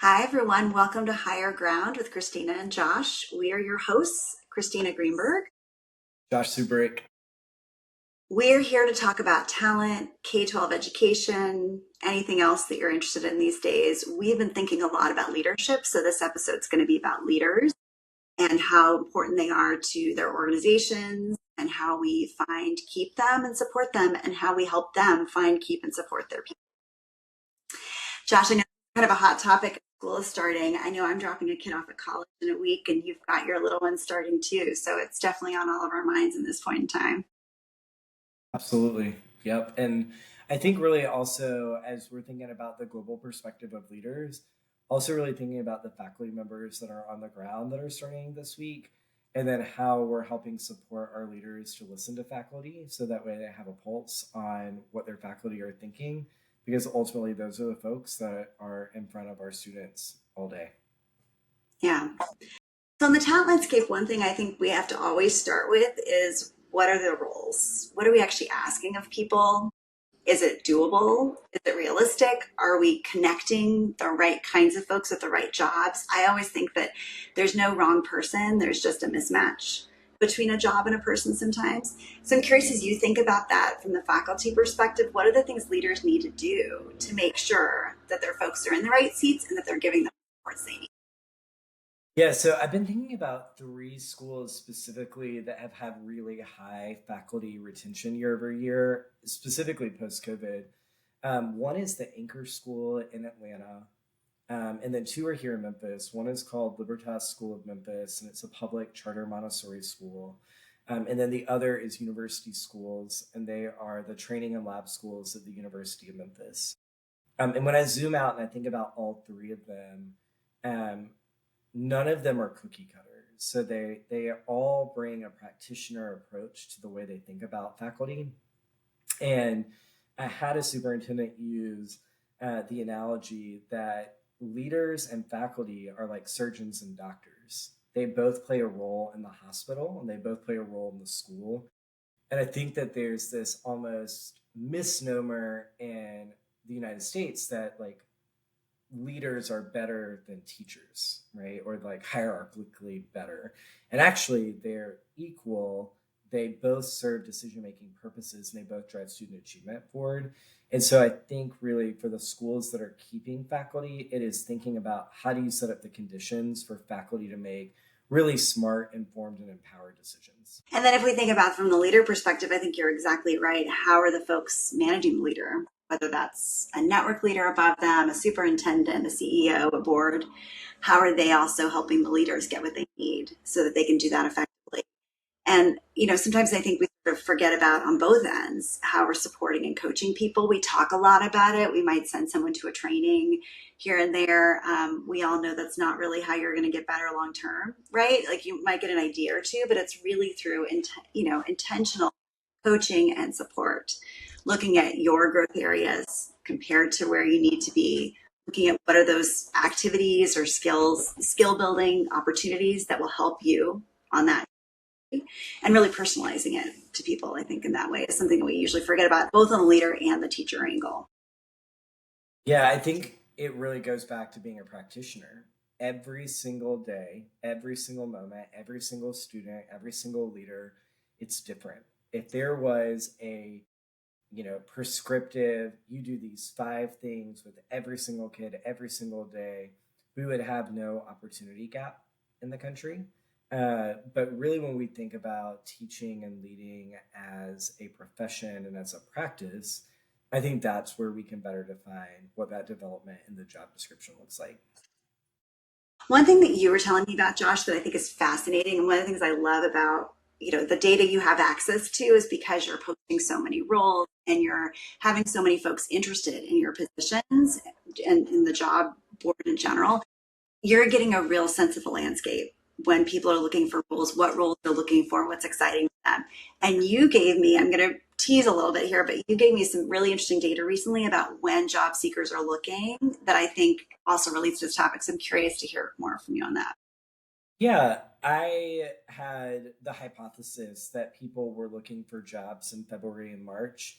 Hi, everyone. Welcome to Higher Ground with Christina and Josh. We are your hosts, Christina Greenberg. Josh Czupryk. We're here to talk about talent, K12 education, anything else that you're interested in these days. We've been thinking a lot about leadership, so this episode's going to be about leaders and how important they are to their organizations and how we find, keep them, and support them, and how we help them find, keep, and support their people. Josh, I know it's kind of a hot topic. School is starting. I know I'm dropping a kid off at college in a week, and you've got your little one starting too. So it's definitely on all of our minds in this point in time. Absolutely. Yep. And I think really also as we're thinking about the global perspective of leaders, also really thinking about the faculty members that are on the ground that are starting this week, and then how we're helping support our leaders to listen to faculty so that way they have a pulse on what their faculty are thinking, because ultimately those are the folks that are in front of our students all day. Yeah. So in the talent landscape, one thing I think we have to always start with is what are the roles? What are we actually asking of people? Is it doable? Is it realistic? Are we connecting the right kinds of folks with the right jobs? I always think that there's no wrong person, there's just a mismatch between a job and a person sometimes. So I'm curious, as you think about that from the faculty perspective, what are the things leaders need to do to make sure that their folks are in the right seats and that they're giving them the support they need? Yeah, so I've been thinking about three schools specifically that have had really high faculty retention year over year, specifically post COVID. One is the Anchor School in Atlanta, and then two are here in Memphis. One is called Libertas School of Memphis, and it's a public charter Montessori school. And then the other is University Schools, and they are the training and lab schools at the University of Memphis. And when I zoom out and I think about all three of them, um, none of them are cookie cutters. So they all bring a practitioner approach to the way they think about faculty. And I had a superintendent use the analogy that leaders and faculty are like surgeons and doctors. They both play a role in the hospital and they both play a role in the school. And I think that there's this almost misnomer in the United States that like leaders are better than teachers, right? Or like hierarchically better. And actually, they're equal. They both serve decision making purposes and they both drive student achievement forward. And so I think really for the schools that are keeping faculty, it is thinking about how do you set up the conditions for faculty to make really smart, informed, and empowered decisions. And then if we think about from the leader perspective, I think you're exactly right. How are the folks managing the leader? Whether that's a network leader above them, a superintendent, a CEO, a board, how are they also helping the leaders get what they need so that they can do that effectively? And, sometimes I think we sort of forget about on both ends how we're supporting and coaching people. We talk a lot about it. We might send someone to a training here and there. We all know that's not really how you're going to get better long term, right? Like you might get an idea or two, but it's really through, intentional coaching and support, looking at your growth areas compared to where you need to be, looking at what are those activities or skill building opportunities that will help you on that, and really personalizing it to people. I think in that way is something that we usually forget about, both on the leader and the teacher angle. Yeah, I think it really goes back to being a practitioner. Every single day, every single moment, every single student, every single leader, it's different. If there was a, prescriptive, you do these five things with every single kid every single day, we would have no opportunity gap in the country. But really, when we think about teaching and leading as a profession and as a practice, I think that's where we can better define what that development in the job description looks like. One thing that you were telling me about, Josh, that I think is fascinating, and one of the things I love about the data you have access to is because you're posting so many roles and you're having so many folks interested in your positions and in the job board in general, you're getting a real sense of the landscape when people are looking for roles, what roles they're looking for, what's exciting to them. And you gave me, I'm going to tease a little bit here, but you gave me some really interesting data recently about when job seekers are looking that I think also relates to this topic. So I'm curious to hear more from you on that. Yeah, I had the hypothesis that people were looking for jobs in February and March.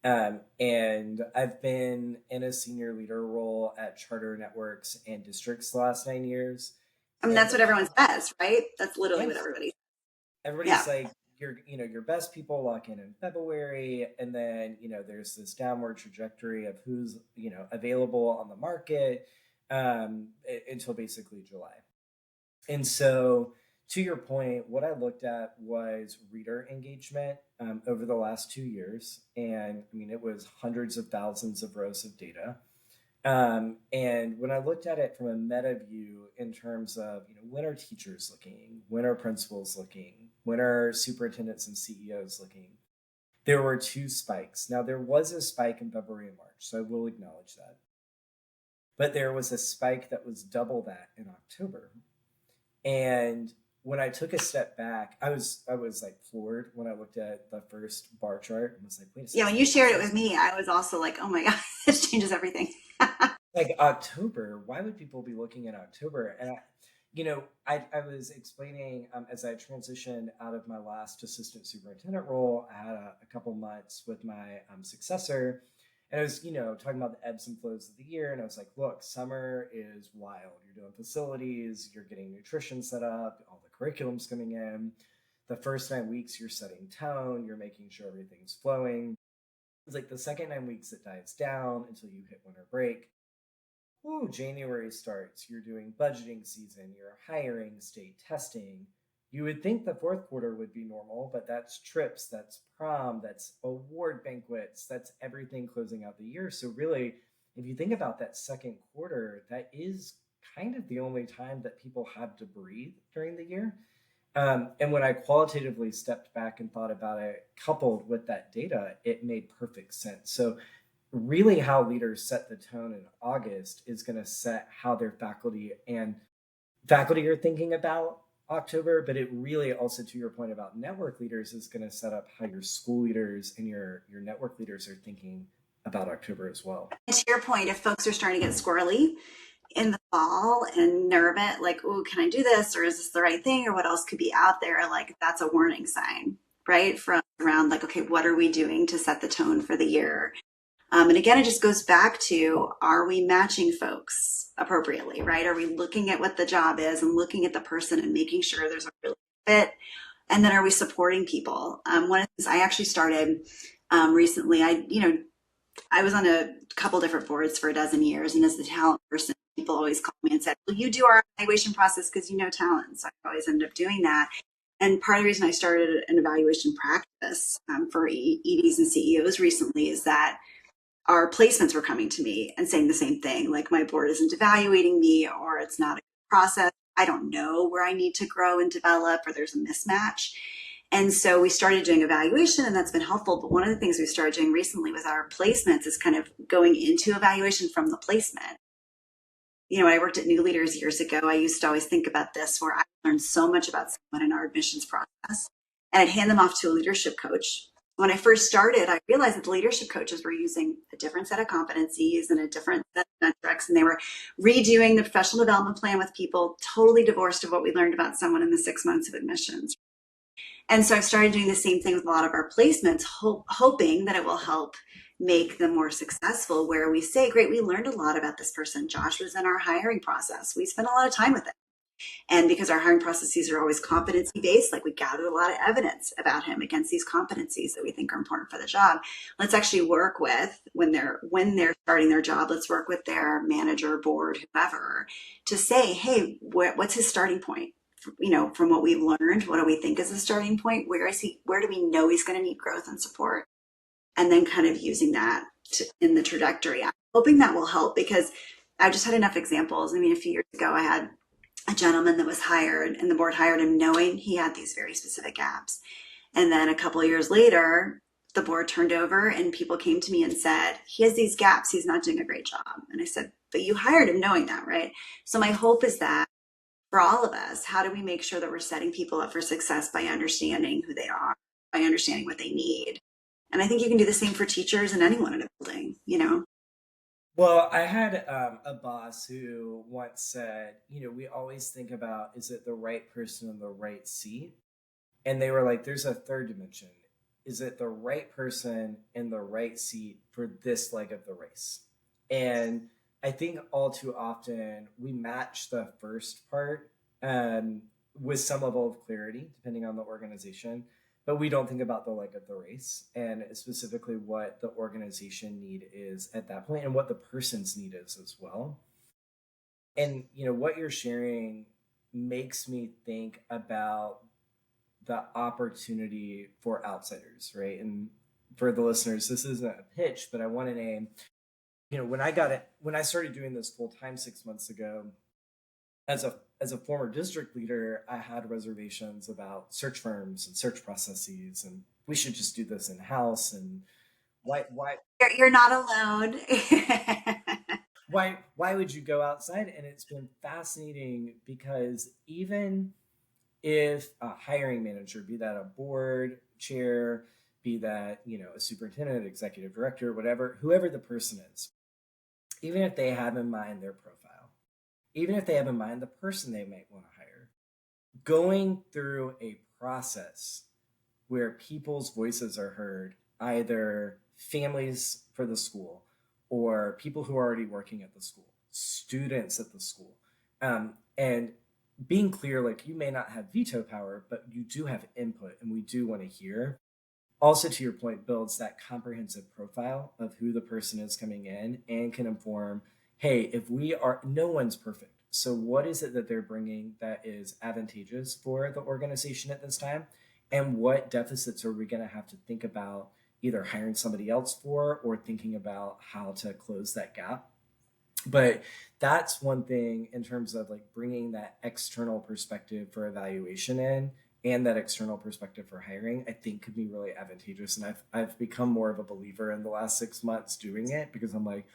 And I've been in a senior leader role at charter networks and districts the last 9 years. I mean, And that's the what everyone says, right? That's literally what yes, everybody. Yeah. everybody's like, your best people lock in February, and then there's this downward trajectory of who's available on the market until basically July. And so, to your point, what I looked at was reader engagement over the last 2 years. And I mean, it was hundreds of thousands of rows of data. And when I looked at it from a meta view in terms of, when are teachers looking? When are principals looking? When are superintendents and CEOs looking? There were two spikes. Now, there was a spike in February and March, so I will acknowledge that. But there was a spike that was double that in October. And when I took a step back, I was like floored when I looked at the first bar chart and was like, wait a second. Yeah, when you shared it with me, I was also like, oh my God, this changes everything. Like October, why would people be looking at October? And I was explaining as I transitioned out of my last assistant superintendent role, I had a couple months with my successor. And I was, talking about the ebbs and flows of the year. And I was like, look, summer is wild. You're doing facilities, you're getting nutrition set up, all the curriculum's coming in. The first 9 weeks, you're setting tone, you're making sure everything's flowing. It's like the second 9 weeks, it dies down until you hit winter break. Ooh, January starts. You're doing budgeting season, you're hiring, state testing. You would think the fourth quarter would be normal, but that's trips, that's prom, that's award banquets, that's everything closing out the year. So really, if you think about that second quarter, that is kind of the only time that people have to breathe during the year. And when I qualitatively stepped back and thought about it, coupled with that data, it made perfect sense. So really how leaders set the tone in August is going to set how their faculty are thinking about October, but it really also, to your point about network leaders, is going to set up how your school leaders and your network leaders are thinking about October as well. And to your point, if folks are starting to get squirrely in the fall and nervous, like, oh, can I do this? Or is this the right thing? Or what else could be out there? Like, that's a warning sign, right? From around like, okay, what are we doing to set the tone for the year? And again, it just goes back to, are we matching folks appropriately, right? Are we looking at what the job is and looking at the person and making sure there's a really fit? And then are we supporting people? One of the things I actually started recently, I was on a couple different boards for a dozen years. And as the talent person, people always call me and said, well, you do our evaluation process because you know talent. So I always end up doing that. And part of the reason I started an evaluation practice for EDs and CEOs recently is that our placements were coming to me and saying the same thing, like my board isn't evaluating me, or it's not a good process. I don't know where I need to grow and develop, or there's a mismatch. And so we started doing evaluation, and that's been helpful. But one of the things we started doing recently with our placements is kind of going into evaluation from the placement. When I worked at New Leaders years ago, I used to always think about this, where I learned so much about someone in our admissions process, and I'd hand them off to a leadership coach. When I first started, I realized that the leadership coaches were using a different set of competencies and a different set of metrics, and they were redoing the professional development plan with people totally divorced of what we learned about someone in the 6 months of admissions. And so I've started doing the same thing with a lot of our placements, hoping that it will help make them more successful, where we say, great, we learned a lot about this person. Josh was in our hiring process. We spent a lot of time with him. And because our hiring processes are always competency based, like we gathered a lot of evidence about him against these competencies that we think are important for the job. Let's actually work with, when they're starting their job, let's work with their manager, board, whoever, to say, hey, what's his starting point? From what we've learned, what do we think is a starting point? Where do we know he's going to need growth and support? And then kind of using that in the trajectory. I'm hoping that will help, because I've just had enough examples. I mean, a few years ago, I had a gentleman that was hired, and the board hired him knowing he had these very specific gaps. And then a couple of years later, the board turned over and people came to me and said, he has these gaps, he's not doing a great job. And I said, but you hired him knowing that, right? So my hope is that for all of us, how do we make sure that we're setting people up for success by understanding who they are, by understanding what they need? And I think you can do the same for teachers and anyone in a building, Well, I had a boss who once said, we always think about, is it the right person in the right seat? And they were like, there's a third dimension. is it the right person in the right seat for this leg of the race? And I think all too often we match the first part um, with some level of clarity, depending on the organization, but we don't think about the leg of the race and specifically what the organization need is at that point and what the person's need is as well. And what you're sharing makes me think about the opportunity for outsiders, right? And for the listeners, this isn't a pitch, but I want to name, when I started doing this full time 6 months ago, as a former district leader, I had reservations about search firms and search processes, and we should just do this in house. And why You're not alone. why would you go outside? And it's been fascinating because even if a hiring manager, be that a board chair, be that a superintendent, executive director, whatever, whoever the person is, even if they have in mind their profile, even if they have in mind the person they might want to hire, going through a process where people's voices are heard, either families for the school or people who are already working at the school, students at the school, and being clear, like, you may not have veto power, but you do have input and we do want to hear. Also, to your point, builds that comprehensive profile of who the person is coming in and can inform, hey, if we are, no one's perfect. So what is it that they're bringing that is advantageous for the organization at this time? And what deficits are we going to have to think about either hiring somebody else for or thinking about how to close that gap? But that's one thing in terms of like bringing that external perspective for evaluation in and that external perspective for hiring, I think could be really advantageous. And I've become more of a believer in the last 6 months doing it because I'm like,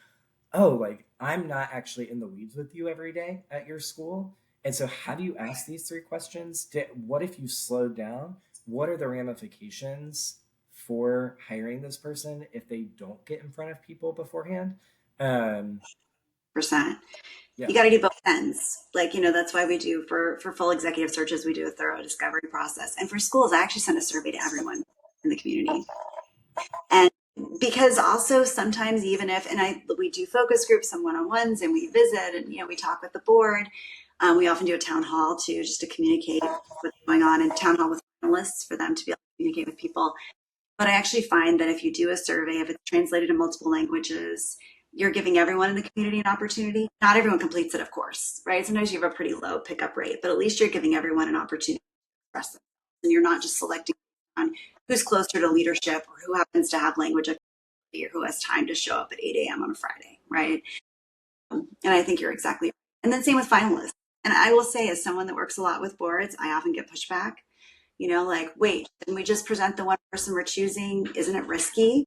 oh, like, I'm not actually in the weeds with you every day at your school. And so how do you ask these three questions? What if you slowed down? What are the ramifications for hiring this person if they don't get in front of people beforehand? Um, Percent. yeah. You got to do both ends. Like, that's why we do for full executive searches, we do a thorough discovery process. And for schools, I actually send a survey to everyone in the community. And because also sometimes even if, we do focus groups and one-on-ones and we visit and, we talk with the board. We often do a town hall too, just to communicate what's going on, and town hall with panelists for them to be able to communicate with people. But I actually find that if you do a survey, if it's translated in multiple languages, you're giving everyone in the community an opportunity. Not everyone completes it, of course, right? Sometimes you have a pretty low pickup rate, but at least you're giving everyone an opportunity to express themselves. And you're not just selecting on who's closer to leadership or who happens to have language ability or who has time to show up at 8 a.m. on a Friday, right? And I think you're exactly right. And then same with finalists. And I will say, as someone that works a lot with boards, I often get pushback. Like, wait, didn't we just present the one person we're choosing? Isn't it risky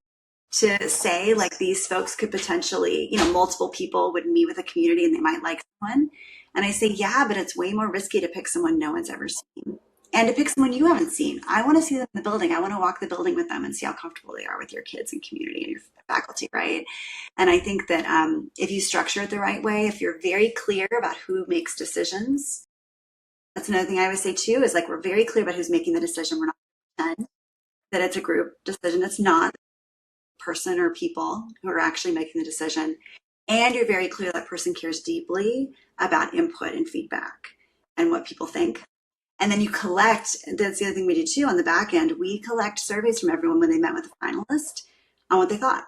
to say, like, these folks could potentially, multiple people would meet with a community and they might like someone? And I say, yeah, but it's way more risky to pick someone no one's ever seen and to pick someone you haven't seen. I want to see them in the building. I want to walk the building with them and see how comfortable they are with your kids and community and your faculty, right? And I think that if you structure it the right way, if you're very clear about who makes decisions, that's another thing I always say too, is like, we're very clear about who's making the decision. We're not pretend that it's a group decision. It's not person or people who are actually making the decision. And you're very clear that person cares deeply about input and feedback and what people think. And then you collect, that's the other thing we do too on the back end, we collect surveys from everyone when they met with a finalist on what they thought.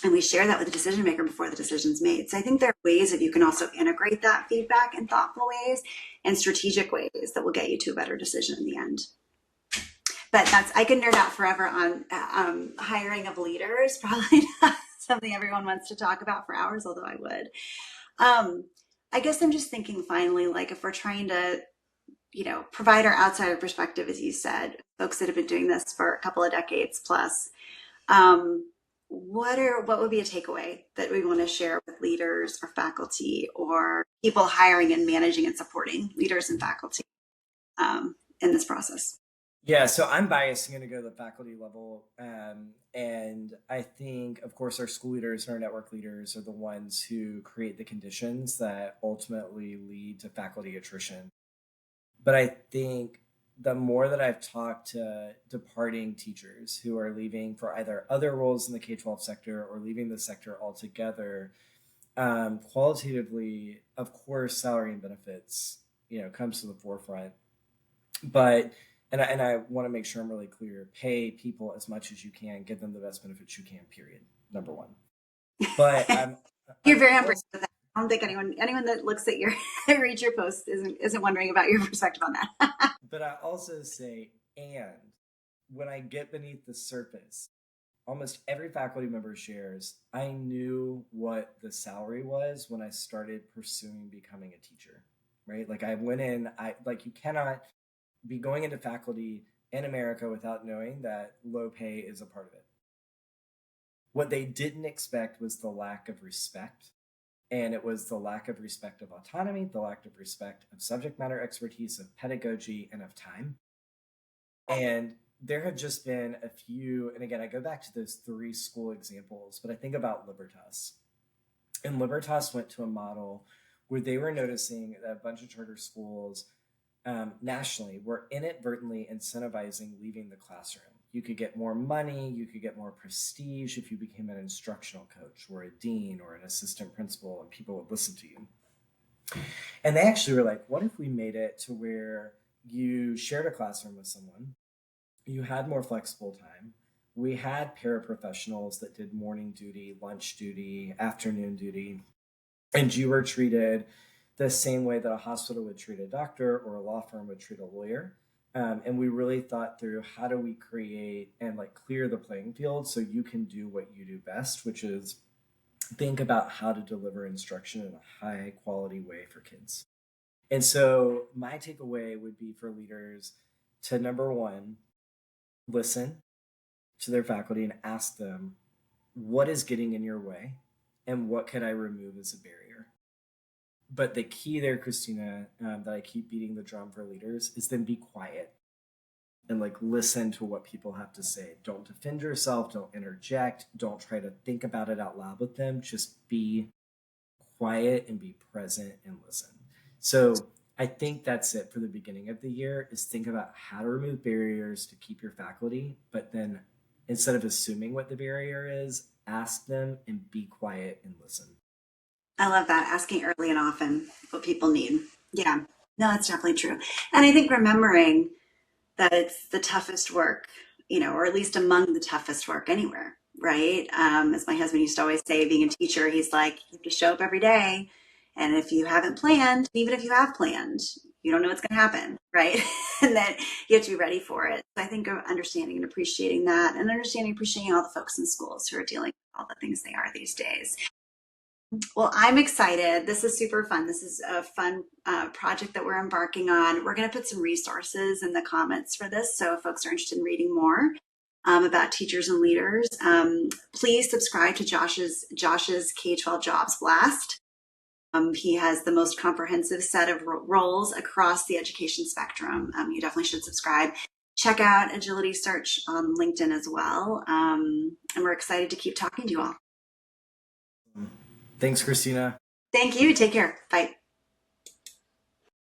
And we share that with the decision maker before the decision's made. So I think there are ways that you can also integrate that feedback in thoughtful ways and strategic ways that will get you to a better decision in the end. But I could nerd out forever on hiring of leaders. Probably not something everyone wants to talk about for hours, although I would. I guess I'm just thinking finally, like, if we're trying to, provide our outsider perspective, as you said, folks that have been doing this for a couple of decades plus, what would be a takeaway that we want to share with leaders or faculty or people hiring and managing and supporting leaders and faculty in this process? Yeah, so I'm biased. I'm going to go to the faculty level. And I think, of course, our school leaders and our network leaders are the ones who create the conditions that ultimately lead to faculty attrition. But I think the more that I've talked to departing teachers who are leaving for either other roles in the K-12 sector or leaving the sector altogether, qualitatively, of course, salary and benefits, comes to the forefront. But and I want to make sure I'm really clear: pay people as much as you can, give them the best benefits you can. Period. Number one. But You're very also, unprecedented with that. I don't think anyone that looks at your reads your post isn't wondering about your perspective on that. but I also say, and when I get beneath the surface, almost every faculty member shares, I knew what the salary was when I started pursuing becoming a teacher, right? Like I went in, you cannot be going into faculty in America without knowing that low pay is a part of it. What they didn't expect was the lack of respect. And it was the lack of respect of autonomy, the lack of respect of subject matter expertise, of pedagogy, and of time. And there have just been a few, and again, I go back to those 3 school examples, but I think about Libertas. And Libertas went to a model where they were noticing that a bunch of charter schools nationally were inadvertently incentivizing leaving the classroom. You could get more money, you could get more prestige if you became an instructional coach or a dean or an assistant principal, and people would listen to you. And they actually were like, what if we made it to where you shared a classroom with someone, you had more flexible time, we had paraprofessionals that did morning duty, lunch duty, afternoon duty, and you were treated the same way that a hospital would treat a doctor or a law firm would treat a lawyer. And we really thought through, how do we create and clear the playing field so you can do what you do best, which is think about how to deliver instruction in a high quality way for kids. And so my takeaway would be for leaders to, number one, listen to their faculty and ask them, what is getting in your way and what can I remove as a barrier? But the key there, Christina, that I keep beating the drum for leaders is then be quiet and listen to what people have to say. Don't defend yourself. Don't interject. Don't try to think about it out loud with them. Just be quiet and be present and listen. So I think that's it for the beginning of the year, is think about how to remove barriers to keep your faculty, but then instead of assuming what the barrier is, ask them and be quiet and listen. I love that. Asking early and often what people need. Yeah, no, that's definitely true. And I think remembering that it's the toughest work, or at least among the toughest work anywhere, right? As my husband used to always say, being a teacher, he's like, you have to show up every day. And if you haven't planned, even if you have planned, you don't know what's going to happen, right? And that you have to be ready for it. So I think of understanding and appreciating that, and appreciating all the folks in schools who are dealing with all the things they are these days. Well, I'm excited. This is super fun. This is a fun project that we're embarking on. We're going to put some resources in the comments for this. So if folks are interested in reading more about teachers and leaders, please subscribe to Josh's K12 Jobs Blast. He has the most comprehensive set of roles across the education spectrum. You definitely should subscribe. Check out Edgility Search on LinkedIn as well. And we're excited to keep talking to you all. Thanks, Christina. Thank you. Take care. Bye.